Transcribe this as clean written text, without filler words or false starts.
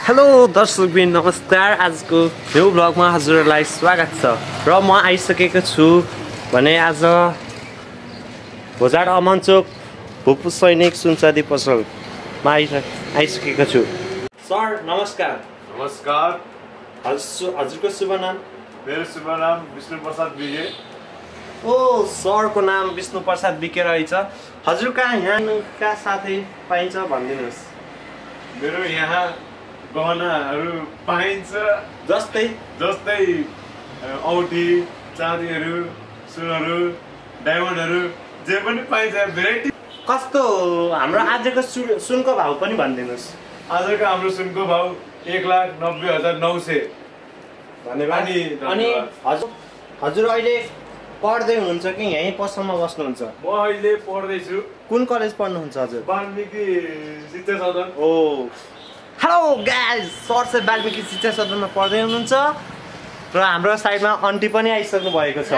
Hello दर्शकबिन नमस्कार। आजको न्यू ब्लगमा हजुरहरूलाई स्वागत छ र म आइसकेको छु भने आज भोजाड अमनचोक भूपू सैनिक सुनचाँदी पसलमा आइसकेको छु। सर नमस्कार। नमस्कार। हजुरको शुभ नाम? मेरो शुभ नाम विष्णु प्रसाद बिके। ओ सरको नाम विष्णु प्रसाद बिके रहेछ। हजुरका यहाँका साथै पाइन्छ भनिदिनुहोस्। मेरो यहाँ गहनाहरू पाइन्छ जस्तै औठी चाँदीहरू सुनहरू डायमन्डहरू जे पनि पाइन्छ भेराइटी। कस्तो हाम्रो आजको सुनको भाउ पनि भनिदिनुहोस्। आजको हाम्रो सुनको भाउ 1,90,900। धन्यवाद। अनि हजुर अहिले पढ्दै हुनुहुन्छ कि यहीँ पसलमा बस्नुहुन्छ? म अहिले पढ्दैछु। कुन कलेज पढ्नुहुन्छ हजुर? वाल्मीकि शिक्षा सदन। ओ हेलो गाइस, सर चाहिँ वाल्मीकि शिक्षा सदनमा पढ्दै हुनुहुन्छ र हाम्रो साइडमा आन्टी पनि आइसक्नु भएको छ।